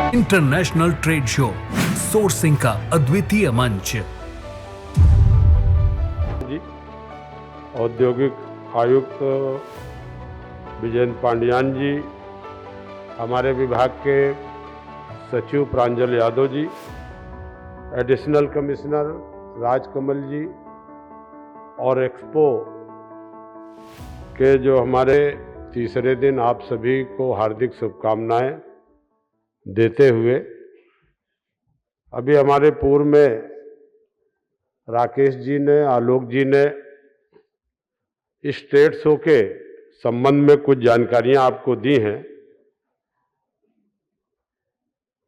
International trade show sourcing का अद्वितीय मंच। जी, औद्योगिक आयुक्त विजयेंद्र पांडियान जी, हमारे विभाग के सचिव प्रांजल यादव जी, एडिशनल कमिश्नर राजकमल जी और एक्सपो के जो हमारे तीसरे दिन आप सभी को हार्दिक शुभकामनाएं देते हुए, अभी हमारे पूर्व में राकेश जी ने, आलोक जी ने इस ट्रेड शो के संबंध में कुछ जानकारियां आपको दी हैं।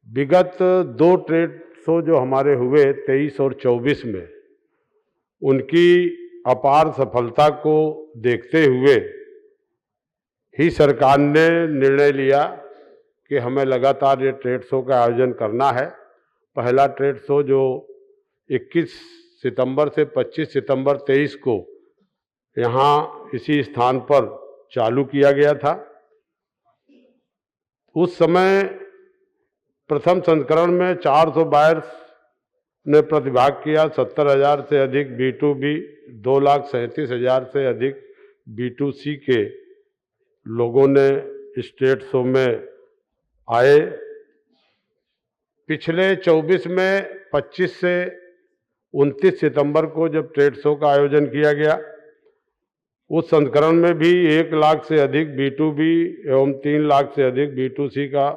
विगत दो ट्रेड शो जो हमारे हुए 23 और 24 में, उनकी अपार सफलता को देखते हुए ही सरकार ने निर्णय लिया कि हमें लगातार ये ट्रेड शो का आयोजन करना है। पहला ट्रेड शो जो 21 सितंबर से 25 सितंबर 23 को यहाँ इसी स्थान पर चालू किया गया था। उस समय प्रथम संस्करण में 400 बायर्स ने प्रतिभाग किया। 70,000 से अधिक B2B, 2,37,000 से अधिक B2C के लोगों ने इस ट्रेड शो में आए। पिछले 24 में 25 से 29 सितंबर को जब ट्रेड शो का आयोजन किया गया, उस संस्करण में भी 1 लाख से अधिक B2B एवं 3 लाख से अधिक B2C का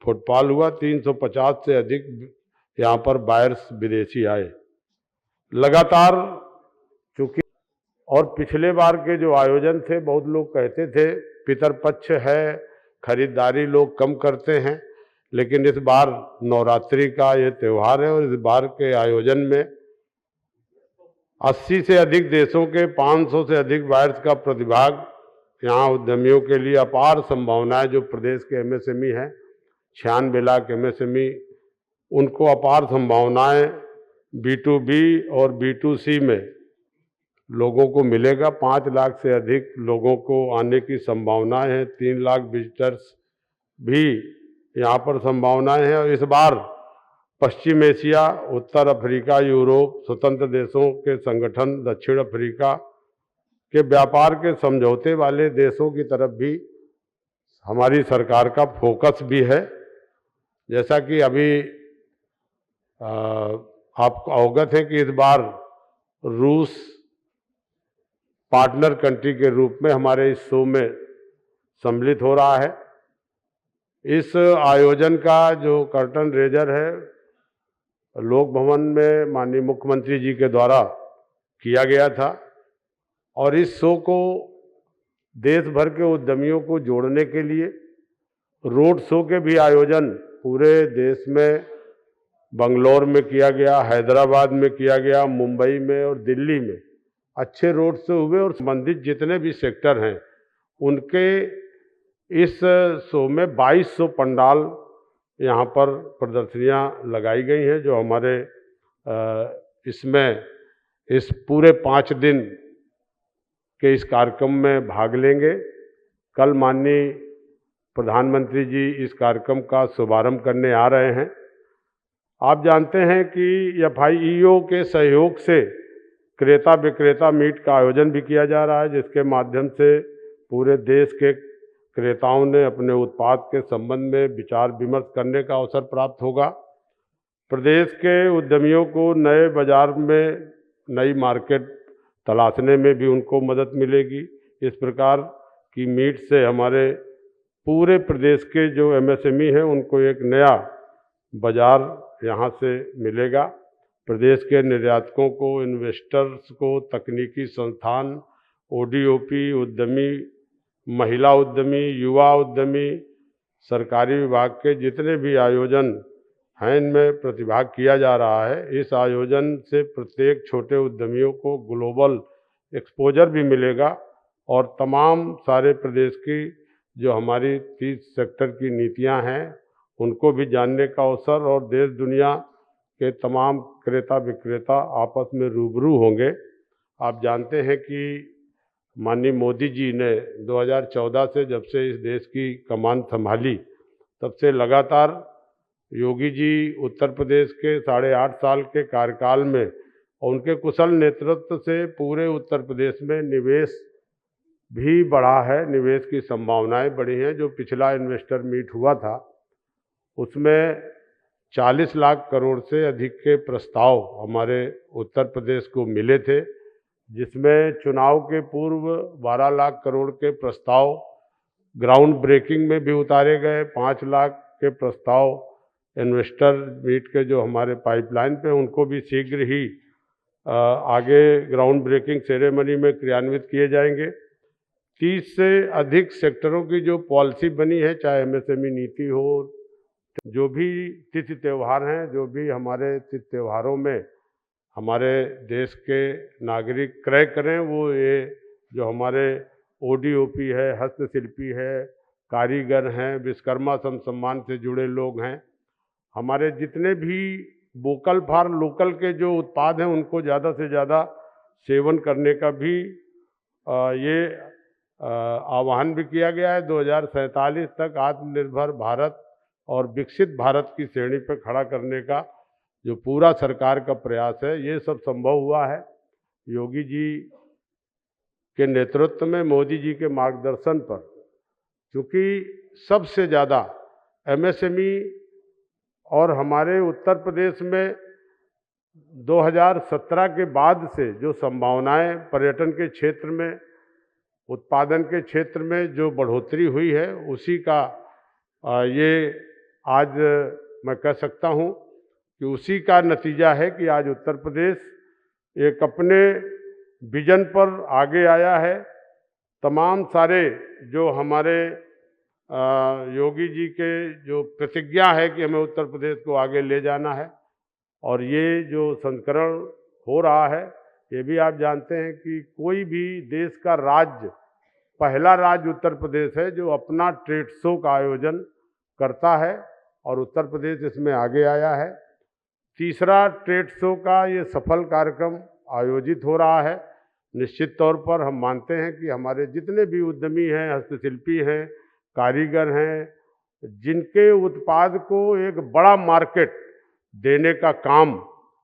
फुटफॉल हुआ। 350 से अधिक यहाँ पर बायर्स विदेशी आए लगातार। चूंकि और पिछले बार के जो आयोजन थे, बहुत लोग कहते थे पितरपक्ष है, खरीदारी लोग कम करते हैं, लेकिन इस बार नवरात्रि का ये त्यौहार है और इस बार के आयोजन में 80 से अधिक देशों के 500 से अधिक बायर्स का प्रतिभाग। यहाँ उद्यमियों के लिए अपार संभावनाएं, जो प्रदेश के MSME हैं, 96 लाख MSME, उनको अपार संभावनाएं B2B और B2C में लोगों को मिलेगा। 5 लाख से अधिक लोगों को आने की संभावनाएं हैं। 3 लाख विजिटर्स भी यहाँ पर संभावनाएं हैं। और इस बार पश्चिम एशिया, उत्तर अफ्रीका, यूरोप, स्वतंत्र देशों के संगठन, दक्षिण अफ्रीका के व्यापार के समझौते वाले देशों की तरफ भी हमारी सरकार का फोकस भी है। जैसा कि अभी आपको अवगत है कि इस बार रूस पार्टनर कंट्री के रूप में हमारे इस शो में सम्मिलित हो रहा है। इस आयोजन का जो कर्टन रेजर है, लोक भवन में माननीय मुख्यमंत्री जी के द्वारा किया गया था। और इस शो को देश भर के उद्यमियों को जोड़ने के लिए रोड शो के भी आयोजन पूरे देश में बंगलौर में किया गया, हैदराबाद में किया गया, मुंबई में और दिल्ली में अच्छे रोड शो हुए। और संबंधित जितने भी सेक्टर हैं, उनके इस शो में 2200 पंडाल यहाँ पर प्रदर्शनियाँ लगाई गई हैं, जो हमारे इसमें इस पूरे 5 दिन के इस कार्यक्रम में भाग लेंगे। कल माननीय प्रधानमंत्री जी इस कार्यक्रम का शुभारंभ करने आ रहे हैं। आप जानते हैं कि FIEO के सहयोग से क्रेता विक्रेता मीट का आयोजन भी किया जा रहा है, जिसके माध्यम से पूरे देश के क्रेताओं ने अपने उत्पाद के संबंध में विचार विमर्श करने का अवसर प्राप्त होगा। प्रदेश के उद्यमियों को नए बाजार में नई मार्केट तलाशने में भी उनको मदद मिलेगी। इस प्रकार की मीट से हमारे पूरे प्रदेश के जो MSME हैं, उनको एक नया बाजार यहाँ से मिलेगा। प्रदेश के निर्यातकों को, इन्वेस्टर्स को, तकनीकी संस्थान, ODOP उद्यमी, महिला उद्यमी, युवा उद्यमी, सरकारी विभाग के जितने भी आयोजन हैं, इनमें प्रतिभाग किया जा रहा है। इस आयोजन से प्रत्येक छोटे उद्यमियों को ग्लोबल एक्सपोजर भी मिलेगा और तमाम सारे प्रदेश की जो हमारी 30 सेक्टर की नीतियां हैं, उनको भी जानने का अवसर, और देश दुनिया के तमाम क्रेता विक्रेता आपस में रूबरू होंगे। आप जानते हैं कि माननीय मोदी जी ने 2014 से, जब से इस देश की कमान संभाली, तब से लगातार योगी जी उत्तर प्रदेश के 8.5 साल के कार्यकाल में और उनके कुशल नेतृत्व से पूरे उत्तर प्रदेश में निवेश भी बढ़ा है, निवेश की संभावनाएं बढ़ी हैं। जो पिछला इन्वेस्टर मीट हुआ था उसमें 40 लाख करोड़ से अधिक के प्रस्ताव हमारे उत्तर प्रदेश को मिले थे, जिसमें चुनाव के पूर्व 12 लाख करोड़ के प्रस्ताव ग्राउंड ब्रेकिंग में भी उतारे गए। 5 लाख के प्रस्ताव इन्वेस्टर मीट के जो हमारे पाइपलाइन पे उनको भी शीघ्र ही आगे ग्राउंड ब्रेकिंग सेरेमनी में क्रियान्वित किए जाएंगे। 30 से अधिक सेक्टरों की जो पॉलिसी बनी है, चाहे एमएसएमई नीति हो, जो भी तिथि त्यौहार हैं, जो भी हमारे तिथि त्यौहारों में हमारे देश के नागरिक क्रय करें, वो ये जो हमारे ओडीओपी है, हस्तशिल्पी है, कारीगर हैं, विश्वकर्मा सम्मान से जुड़े लोग हैं, हमारे जितने भी वोकल फॉर लोकल के जो उत्पाद हैं उनको ज़्यादा से ज़्यादा सेवन करने का भी ये आह्वान भी किया गया है। 2047 तक आत्मनिर्भर भारत और विकसित भारत की श्रेणी पर खड़ा करने का जो पूरा सरकार का प्रयास है, ये सब संभव हुआ है योगी जी के नेतृत्व में, मोदी जी के मार्गदर्शन पर। क्योंकि सबसे ज़्यादा एमएसएमई और हमारे उत्तर प्रदेश में 2017 के बाद से जो संभावनाएं पर्यटन के क्षेत्र में, उत्पादन के क्षेत्र में जो बढ़ोतरी हुई है, उसी का ये आज मैं कह सकता हूँ कि उसी का नतीजा है कि आज उत्तर प्रदेश एक अपने विजन पर आगे आया है। तमाम सारे जो हमारे योगी जी के जो प्रतिज्ञा है कि हमें उत्तर प्रदेश को आगे ले जाना है, और ये जो संस्करण हो रहा है, ये भी आप जानते हैं कि कोई भी देश का राज्य, पहला राज्य उत्तर प्रदेश है जो अपना ट्रेड शो का आयोजन करता है, और उत्तर प्रदेश इसमें आगे आया है। तीसरा ट्रेड शो का ये सफल कार्यक्रम आयोजित हो रहा है। निश्चित तौर पर हम मानते हैं कि हमारे जितने भी उद्यमी हैं, हस्तशिल्पी हैं, कारीगर हैं, जिनके उत्पाद को एक बड़ा मार्केट देने का काम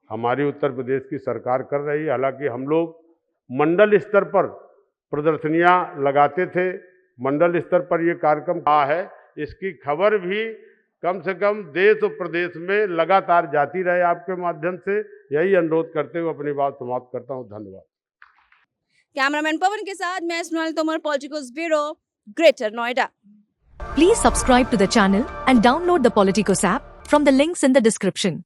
हमारी उत्तर प्रदेश की सरकार कर रही है। हालांकि हम लोग मंडल स्तर पर प्रदर्शनियां लगाते थे, मंडल स्तर पर ये कार्यक्रम कहा है, इसकी खबर भी कम से कम देश और प्रदेश में लगातार जाती रहे आपके माध्यम से, यही अनुरोध करते हुए अपनी बात समाप्त करता हूँ। धन्यवाद। कैमरामैन पवन के साथ मैं Sonali Tomar, politicals bureau, greater Noida. Please subscribe to the channel and download the Politicos app from the links in the description.